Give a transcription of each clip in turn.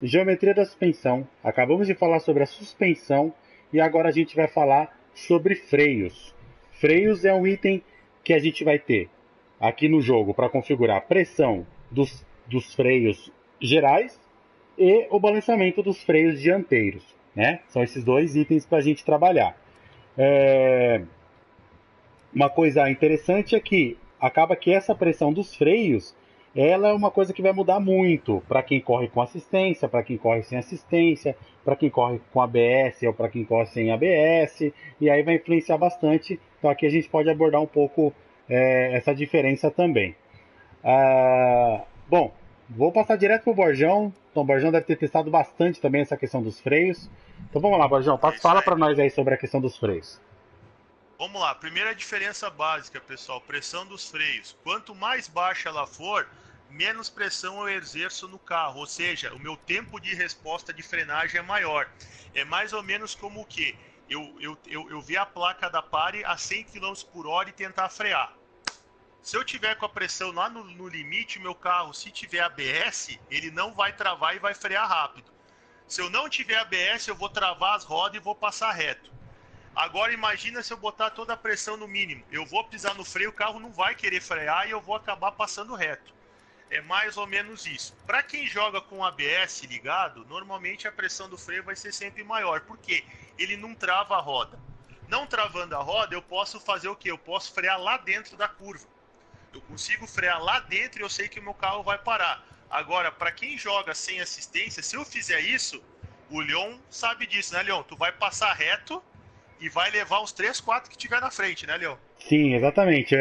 Geometria da suspensão. Acabamos de falar sobre a suspensão e agora a gente vai falar sobre freios. Freios é um item que a gente vai ter aqui no jogo para configurar a pressão dos freios gerais e o balanceamento dos freios dianteiros, né? São esses dois itens para a gente trabalhar. Uma coisa interessante é que acaba que essa pressão dos freios ela é uma coisa que vai mudar muito para quem corre com assistência, para quem corre sem assistência, para quem corre com ABS ou para quem corre sem ABS, e aí vai influenciar bastante. Então aqui a gente pode abordar um pouco essa diferença também. Bom, vou passar direto para o Borjão. Então o Borjão deve ter testado bastante também essa questão dos freios. Então vamos lá, Borjão, É isso fala aí. para nós aí sobre a questão dos freios. Vamos lá. Primeira diferença básica, pessoal: pressão dos freios. Quanto mais baixa ela for, menos pressão eu exerço no carro. Ou seja, o meu tempo de resposta de frenagem é maior. É mais ou menos como o quê? Eu ver a placa da pare a 100 km por hora e tentar frear. Se eu tiver com a pressão lá no limite, meu carro, se tiver ABS, ele não vai travar e vai frear rápido. Se eu não tiver ABS, eu vou travar as rodas e vou passar reto. Agora imagina se eu botar toda a pressão no mínimo. Eu vou pisar no freio, o carro não vai querer frear e eu vou acabar passando reto. É mais ou menos isso. Para quem joga com ABS ligado, normalmente a pressão do freio vai ser sempre maior. Por quê? Ele não trava a roda. Não travando a roda, eu posso fazer o quê? Eu posso frear lá dentro da curva. Eu consigo frear lá dentro e eu sei que o meu carro vai parar. Agora, para quem joga sem assistência, se eu fizer isso, o Leon sabe disso, né, Leon? Tu vai passar reto e vai levar os 3, 4 que tiver na frente, né, Leon? Sim, exatamente.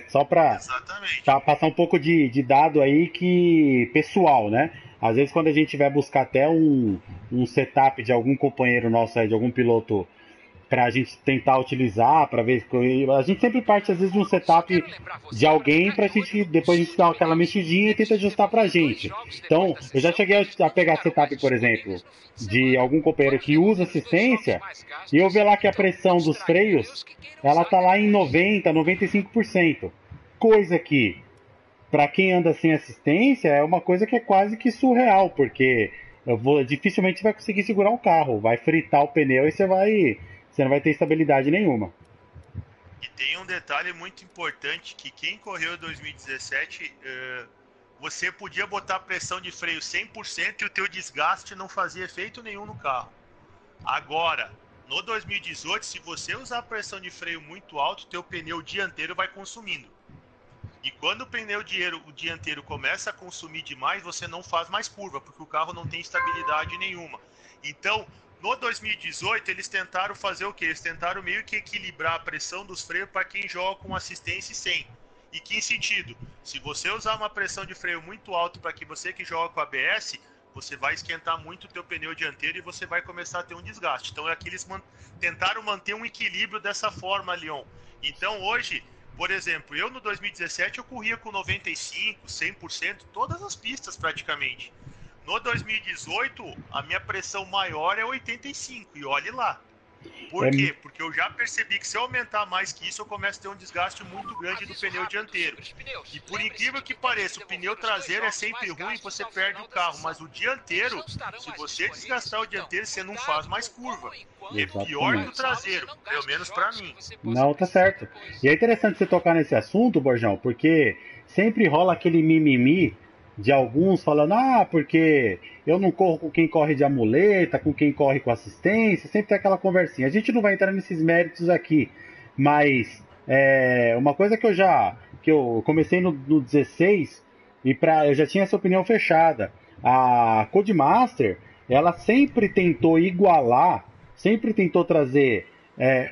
Só para Exatamente. passar um pouco de dado aí que pessoal, né? Às vezes quando a gente vai buscar até um setup de algum companheiro nosso aí, de algum piloto, para a gente tentar utilizar, para ver. A gente sempre parte às vezes de um setup de alguém para a gente depois a gente dar aquela mexidinha e tenta ajustar para a gente. Então, eu já cheguei a pegar setup, por exemplo, de algum companheiro que usa assistência e eu ver lá que a pressão dos freios ela tá lá em 90, 95%. Coisa que para quem anda sem assistência é uma coisa que é quase que surreal, porque dificilmente vai conseguir segurar o carro, vai fritar o pneu e você não vai ter estabilidade nenhuma. E tem um detalhe muito importante que quem correu em 2017, você podia botar pressão de freio 100% e o teu desgaste não fazia efeito nenhum no carro. Agora, no 2018, se você usar pressão de freio muito alto, teu pneu dianteiro vai consumindo. E quando o pneu dianteiro começa a consumir demais, você não faz mais curva, porque o carro não tem estabilidade nenhuma. Então, no 2018, eles tentaram fazer o quê? Eles tentaram meio que equilibrar a pressão dos freios para quem joga com assistência e sem. E que sentido? Se você usar uma pressão de freio muito alta para que você que joga com ABS, você vai esquentar muito o teu pneu dianteiro e você vai começar a ter um desgaste. Então, é que eles tentaram manter um equilíbrio dessa forma, Leon. Então, hoje, por exemplo, eu no 2017 eu corria com 95, 100%, todas as pistas praticamente. No 2018, a minha pressão maior é 85, e olhe lá. Por É, quê? Porque eu já percebi que se eu aumentar mais que isso, eu começo a ter um desgaste muito grande do pneu dianteiro. E por incrível que pareça, o pneu traseiro é sempre ruim, você perde o carro, mas o dianteiro, se você desgastar o dianteiro, você não faz mais curva. É pior que o exatamente. traseiro, pelo menos para mim. Não, tá certo. E é interessante você tocar nesse assunto, Borjão, porque sempre rola aquele mimimi de alguns falando, porque eu não corro com quem corre de amuleta, com quem corre com assistência, sempre tem aquela conversinha. A gente não vai entrar nesses méritos aqui, mas uma coisa que eu comecei no 16 e eu já tinha essa opinião fechada. A Codemaster, ela sempre tentou igualar, sempre tentou trazer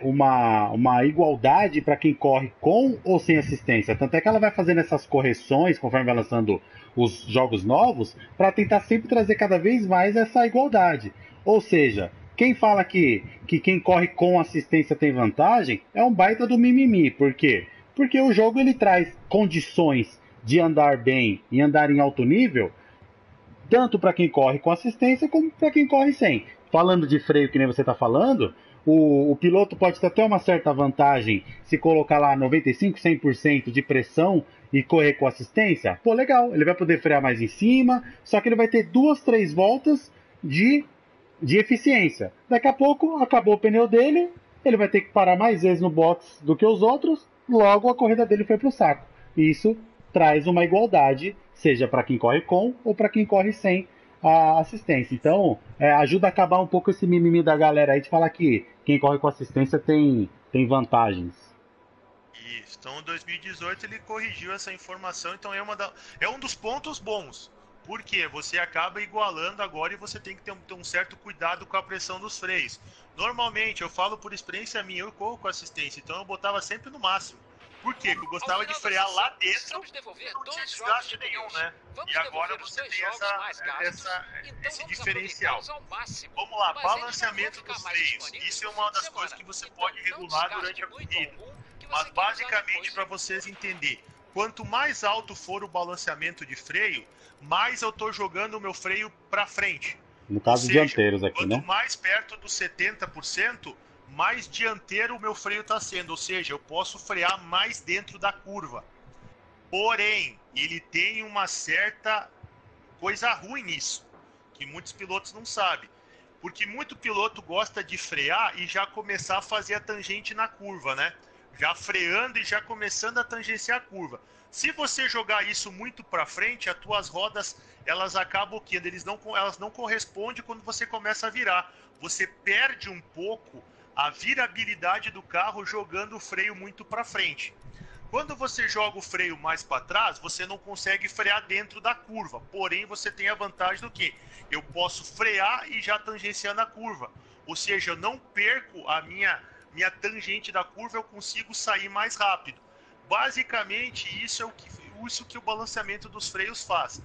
uma igualdade para quem corre com ou sem assistência. Tanto é que ela vai fazendo essas correções conforme vai lançando os jogos novos para tentar sempre trazer cada vez mais essa igualdade. Ou seja, quem fala que quem corre com assistência tem vantagem é um baita do mimimi. Por quê? Porque o jogo ele traz condições de andar bem e andar em alto nível tanto para quem corre com assistência como para quem corre sem. Falando de freio, que nem você está falando, o piloto pode ter até uma certa vantagem se colocar lá 95, 100% de pressão e correr com assistência. Pô, legal, ele vai poder frear mais em cima, só que ele vai ter duas, três voltas de, de eficiência. Daqui a pouco acabou o pneu dele, ele vai ter que parar mais vezes no box do que os outros, logo a corrida dele foi pro saco. Isso traz uma igualdade, seja para quem corre com ou para quem corre sem a assistência. Então, ajuda a acabar um pouco esse mimimi da galera aí de falar que quem corre com assistência tem vantagens. Isso. Então, em 2018 ele corrigiu essa informação, então é um dos pontos bons. Porque você acaba igualando agora e você tem que ter um certo cuidado com a pressão dos freios. Normalmente, eu falo por experiência minha, eu corro com assistência, então eu botava sempre no máximo. Por quê? Porque eu gostava de frear lá dentro e não tinha desgaste nenhum, né? E agora você tem esse diferencial. Vamos lá, balanceamento dos freios. Isso é uma das coisas que você pode regular durante a corrida. Mas basicamente, para vocês entenderem, quanto mais alto for o balanceamento de freio, mais eu estou jogando o meu freio para frente. No caso, dianteiros aqui, quanto né? mais perto dos 70%, mais dianteiro o meu freio está sendo. Ou seja, eu posso frear mais dentro da curva. Porém, ele tem uma certa coisa ruim nisso, que muitos pilotos não sabem. Porque muito piloto gosta de frear e já começar a fazer a tangente na curva, né? Já freando e já começando a tangenciar a curva. Se você jogar isso muito para frente, as tuas rodas, elas acabam que elas não correspondem quando você começa a virar. Você perde um pouco a virabilidade do carro jogando o freio muito para frente. Quando você joga o freio mais para trás, você não consegue frear dentro da curva. Porém, você tem a vantagem do que? Eu posso frear e já tangenciar na curva. Ou seja, eu não perco a minha tangente da curva, eu consigo sair mais rápido. Basicamente, isso é isso que o balanceamento dos freios faz.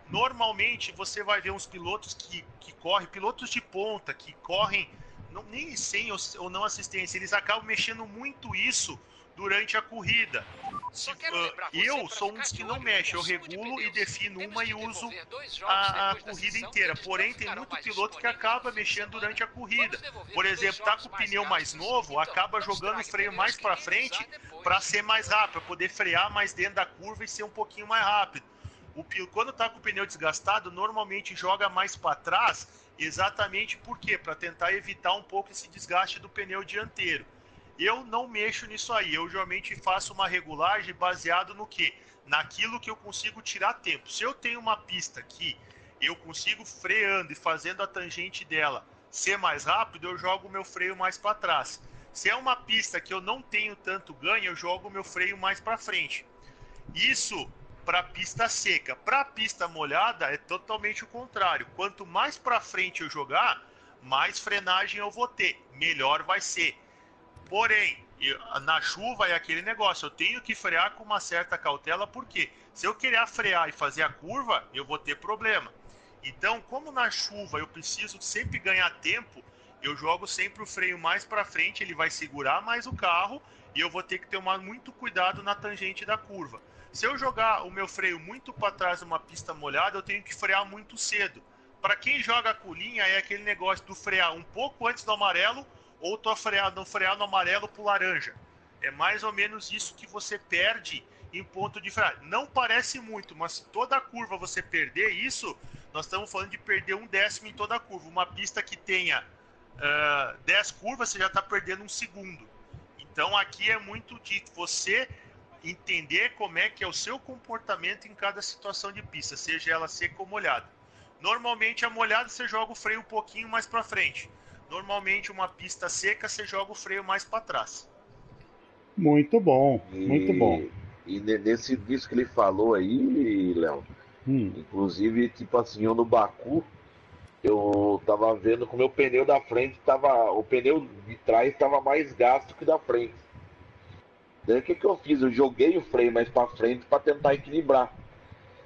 Normalmente, você vai ver uns pilotos que correm, pilotos de ponta, que correm nem sem ou não assistência, eles acabam mexendo muito isso durante a corrida. Eu sou um dos que não mexe, eu regulo e defino uma e uso a corrida inteira. Porém, tem muito piloto que acaba mexendo durante a corrida. Por exemplo, tá com o pneu mais novo, acaba jogando o freio mais para frente para ser mais rápido, para poder frear mais dentro da curva e ser um pouquinho mais rápido. Quando tá com o pneu desgastado, normalmente joga mais para trás, exatamente por quê? Para tentar evitar um pouco esse desgaste do pneu dianteiro. Eu não mexo nisso aí, eu geralmente faço uma regulagem baseado no quê? Naquilo que eu consigo tirar tempo. Se eu tenho uma pista que eu consigo freando e fazendo a tangente dela ser mais rápido, eu jogo o meu freio mais para trás. Se é uma pista que eu não tenho tanto ganho, eu jogo o meu freio mais para frente. Isso para pista seca. Para pista molhada é totalmente o contrário. Quanto mais para frente eu jogar, mais frenagem eu vou ter, melhor vai ser. Porém, na chuva é aquele negócio, eu tenho que frear com uma certa cautela, porque se eu querer frear e fazer a curva, eu vou ter problema. Então, como na chuva eu preciso sempre ganhar tempo, eu jogo sempre o freio mais para frente, ele vai segurar mais o carro e eu vou ter que tomar muito cuidado na tangente da curva. Se eu jogar o meu freio muito para trás numa pista molhada, eu tenho que frear muito cedo. Para quem joga a colinha, é aquele negócio do frear um pouco antes do amarelo ou tu frear no amarelo pro laranja. É mais ou menos isso que você perde em ponto de freio. Não parece muito, mas se toda a curva você perder isso, nós estamos falando de perder 1/10 em toda a curva. Uma pista que tenha 10 curvas, você já está perdendo 1 segundo. Então aqui é muito de você entender como é que é o seu comportamento em cada situação de pista, seja ela seca ou molhada. Normalmente a molhada você joga o freio um pouquinho mais para frente. Normalmente uma pista seca você joga o freio mais para trás. Muito bom, muito bom. E nisso que ele falou aí, Léo, inclusive, tipo assim, eu no Baku, eu tava vendo que o meu pneu da frente o pneu de trás tava mais gasto que da frente. Daí o que eu fiz? Eu joguei o freio mais pra frente pra tentar equilibrar.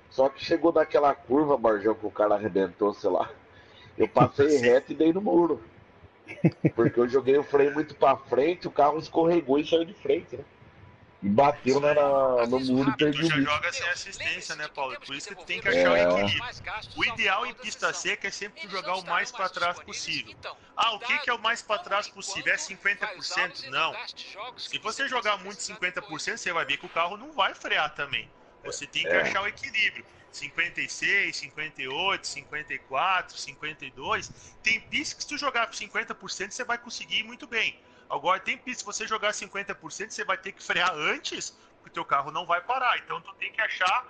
Só que chegou naquela curva, Marjão, que o cara arrebentou, sei lá. Eu passei reto e dei no muro. Porque eu joguei o freio muito pra frente, o carro escorregou e saiu de frente, né? E bateu no muro e perdi o bicho. Tu já joga sem assistência, né, Paulo? Por isso que tu tem que achar o equilíbrio. O ideal em pista seca é sempre tu jogar o mais pra trás possível. Ah, o que é o mais pra trás possível? É 50%? Não. Se você jogar muito 50%, você vai ver que o carro não vai frear também. Você tem que achar o equilíbrio. 56, 58, 54, 52. Tem pista que se tu jogar 50% você vai conseguir ir muito bem. Agora tem pista, se você jogar 50%, você vai ter que frear antes, porque o teu carro não vai parar. Então tu tem que achar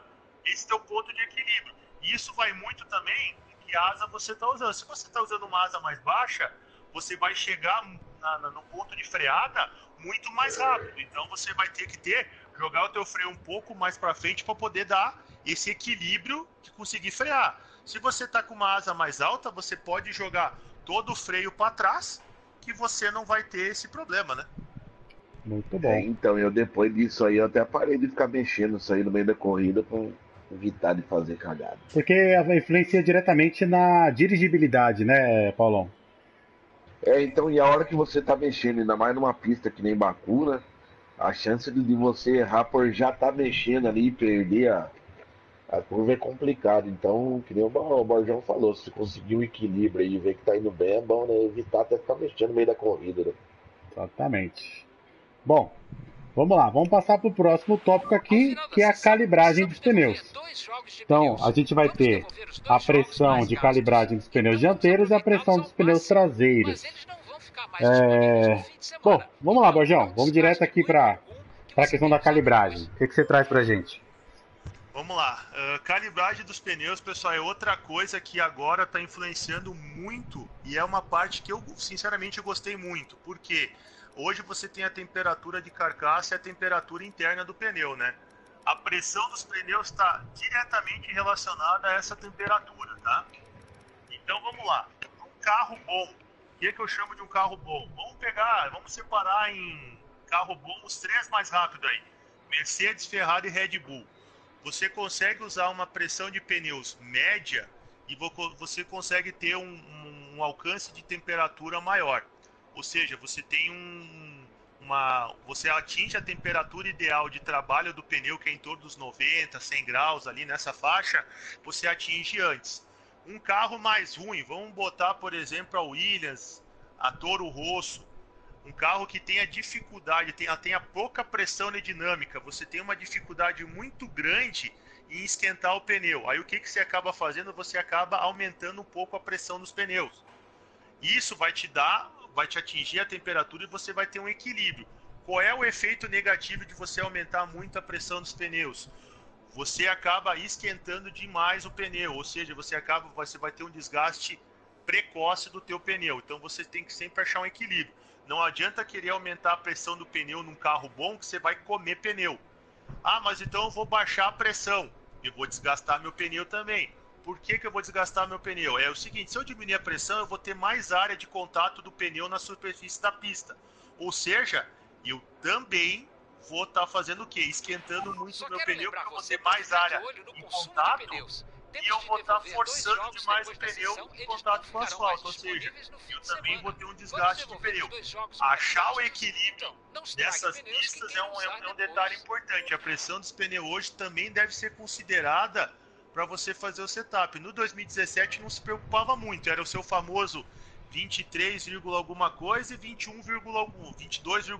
esse teu ponto de equilíbrio. E isso vai muito também em que asa você está usando. Se você está usando uma asa mais baixa, você vai chegar no ponto de freada muito mais rápido. Então você vai ter que jogar o teu freio um pouco mais para frente para poder dar esse equilíbrio de conseguir frear. Se você está com uma asa mais alta, você pode jogar todo o freio para trás, que você não vai ter esse problema, né? Muito bom. Então, eu depois disso aí, eu até parei de ficar mexendo isso aí no meio da corrida para evitar de fazer cagada. Porque influencia diretamente na dirigibilidade, né, Paulão? Então, e a hora que você tá mexendo, ainda mais numa pista que nem Baku, né? A chance de você errar por já tá mexendo ali e perder a curva é complicado. Então, que nem o Borjão falou, se conseguir um equilíbrio aí e ver que tá indo bem, é bom, né? Evitar até ficar mexendo no meio da corrida, né? Exatamente. Bom, vamos lá, vamos passar para o próximo tópico aqui, que é a calibragem dos pneus. Então, a gente vai ter a pressão de calibragem dos pneus dianteiros e a pressão dos pneus traseiros. Bom, vamos lá, Borjão, vamos direto aqui para a questão da calibragem. O que você traz para a gente? Vamos lá, calibragem dos pneus, pessoal, é outra coisa que agora está influenciando muito e é uma parte que eu, sinceramente, gostei muito, porque hoje você tem a temperatura de carcaça e a temperatura interna do pneu, né? A pressão dos pneus está diretamente relacionada a essa temperatura, tá? Então vamos lá, um carro bom, o que eu chamo de um carro bom? Vamos separar em carro bom os três mais rápidos aí, Mercedes, Ferrari e Red Bull. Você consegue usar uma pressão de pneus média e você consegue ter um alcance de temperatura maior. Ou seja, você tem você atinge a temperatura ideal de trabalho do pneu, que é em torno dos 90, 100 graus, ali nessa faixa, você atinge antes. Um carro mais ruim, vamos botar, por exemplo, a Williams, a Toro Rosso, um carro que tenha dificuldade, tenha pouca pressão aerodinâmica, você tem uma dificuldade muito grande em esquentar o pneu. Aí o que você acaba fazendo? Você acaba aumentando um pouco a pressão dos pneus. Isso vai te atingir a temperatura e você vai ter um equilíbrio. Qual é o efeito negativo de você aumentar muito a pressão dos pneus? Você acaba esquentando demais o pneu, ou seja, você vai ter um desgaste precoce do teu pneu. Então você tem que sempre achar um equilíbrio. Não adianta querer aumentar a pressão do pneu num carro bom, que você vai comer pneu. Ah, mas então eu vou baixar a pressão. Eu vou desgastar meu pneu também. Por que eu vou desgastar meu pneu? É o seguinte, se eu diminuir a pressão, eu vou ter mais área de contato do pneu na superfície da pista. Ou seja, eu também vou estar fazendo o quê? Esquentando muito o meu pneu, porque eu vou ter mais área de contato e eu vou estar forçando demais o pneu em contato com o asfalto. Ou seja, eu também vou ter um desgaste de pneu. Achar o equilíbrio dessas pistas é um detalhe importante. A pressão dos pneus hoje também deve ser considerada para você fazer o setup. No 2017 não se preocupava muito, era o seu famoso 23, alguma coisa e 22,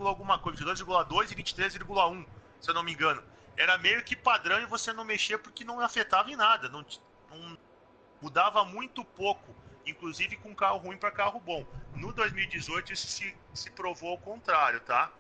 alguma coisa, 22,2 e 23,1, se eu não me engano. Era meio que padrão e você não mexia porque não afetava em nada, não mudava muito pouco, inclusive com carro ruim para carro bom. No 2018 isso se provou ao contrário, tá?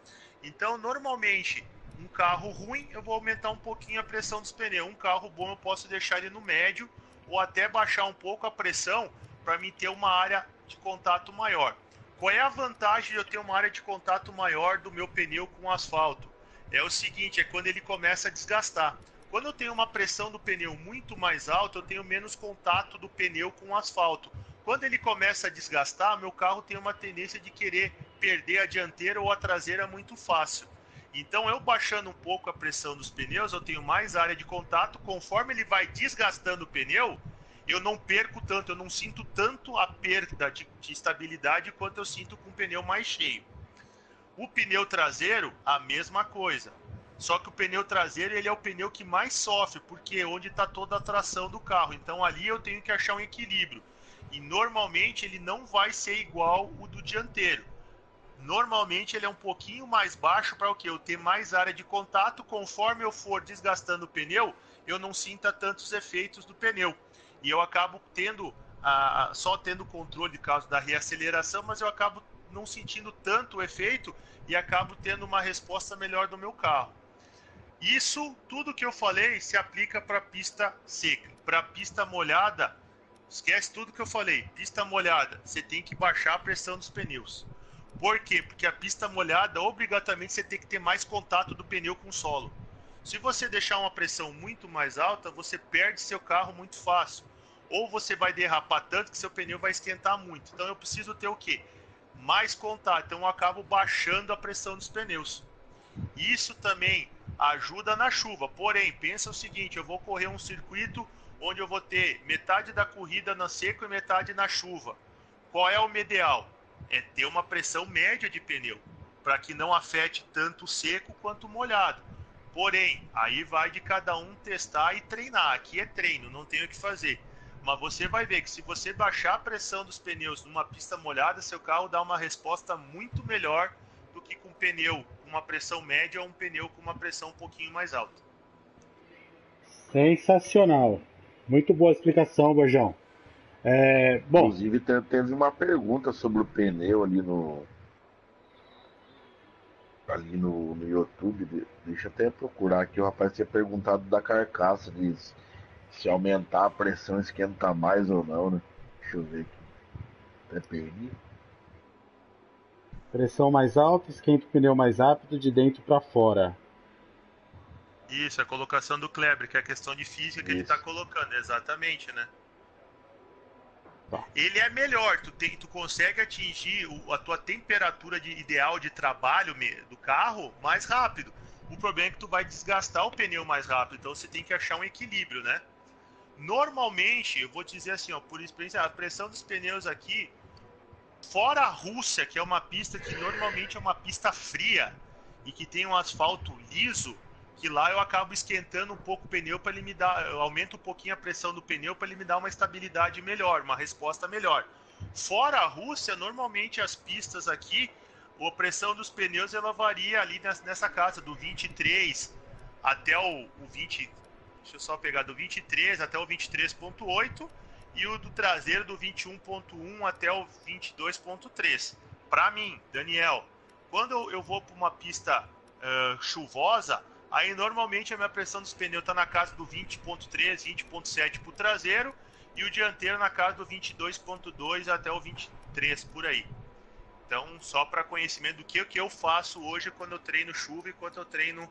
Então, normalmente, um carro ruim eu vou aumentar um pouquinho a pressão dos pneus, um carro bom eu posso deixar ele no médio ou até baixar um pouco a pressão para mim ter uma área de contato maior. Qual é a vantagem de eu ter uma área de contato maior do meu pneu com o asfalto? É o seguinte, é quando ele começa a desgastar. Quando eu tenho uma pressão do pneu muito mais alta, eu tenho menos contato do pneu com o asfalto. Quando ele começa a desgastar, meu carro tem uma tendência de querer perder a dianteira ou a traseira muito fácil. Então, eu baixando um pouco a pressão dos pneus, eu tenho mais área de contato. Conforme ele vai desgastando o pneu, eu não perco tanto, eu não sinto tanto a perda de estabilidade quanto eu sinto com o pneu mais cheio. O pneu traseiro, a mesma coisa. Só que o pneu traseiro ele é o pneu que mais sofre, porque é onde está toda a tração do carro. Então ali eu tenho que achar um equilíbrio. E normalmente ele não vai ser igual o do dianteiro. normalmente ele é um pouquinho mais baixo para o quê? Eu ter mais área de contato. Conforme eu for desgastando o pneu, eu não sinta tantos efeitos do pneu. E eu acabo tendo, só tendo controle por causa da reaceleração, mas eu acabo não sentindo tanto o efeito e acabo tendo uma resposta melhor do meu carro. Isso, tudo que eu falei, se aplica para pista seca. Para pista molhada, esquece tudo que eu falei. Pista molhada, você tem que baixar a pressão dos pneus. Por quê? Porque a pista molhada, obrigatoriamente, você tem que ter mais contato do pneu com o solo. Se você deixar uma pressão muito mais alta, você perde seu carro muito fácil. Ou você vai derrapar tanto que seu pneu vai esquentar muito. Então eu preciso ter o quê? Mais contato. Então eu acabo baixando a pressão dos pneus. Isso também ajuda na chuva. Porém, pensa o seguinte, eu vou correr um circuito onde eu vou ter metade da corrida na seco e metade na chuva. Qual é o ideal? É ter uma pressão média de pneu, para que não afete tanto o seco quanto o molhado. Porém, aí vai de cada um testar e treinar. Aqui é treino, não tem o que fazer. Mas você vai ver que se você baixar a pressão dos pneus numa pista molhada, seu carro dá uma resposta muito melhor do que com um pneu com uma pressão média ou um pneu com uma pressão um pouquinho mais alta. Sensacional. Muito boa explicação, Borjão. Bom, inclusive teve uma pergunta sobre o pneu ali no YouTube. Deixa eu até procurar aqui. O rapaz tinha perguntado da carcaça, de se aumentar a pressão esquenta mais ou não, né? Deixa eu ver aqui. Até perdi. Pressão mais alta, esquenta o pneu mais rápido de dentro para fora. Isso, a colocação do Kleber, que é a questão de física que ele está colocando, exatamente, né? Ele é melhor, tu consegue atingir a tua temperatura ideal de trabalho do carro mais rápido. O problema é que tu vai desgastar o pneu mais rápido, então você tem que achar um equilíbrio, né? Normalmente, eu vou dizer assim, ó, por experiência, a pressão dos pneus aqui, fora a Rússia, que é uma pista que normalmente é uma pista fria e que tem um asfalto liso, que lá eu acabo esquentando um pouco o pneu para ele me dar, eu aumento um pouquinho a pressão do pneu para ele me dar uma estabilidade melhor, uma resposta melhor. Fora a Rússia, normalmente as pistas aqui, a pressão dos pneus ela varia ali nessa casa, do 23 até o 20, deixa eu só pegar, do 23 até o 23.8 e o do traseiro do 21.1 até o 22.3. Para mim, Daniel, quando eu vou para uma pista chuvosa, aí normalmente a minha pressão dos pneus está na casa do 20.3, 20.7 para o traseiro e o dianteiro na casa do 22.2 até o 23 por aí. Então, só para conhecimento do que eu faço hoje quando eu treino chuva e quando eu treino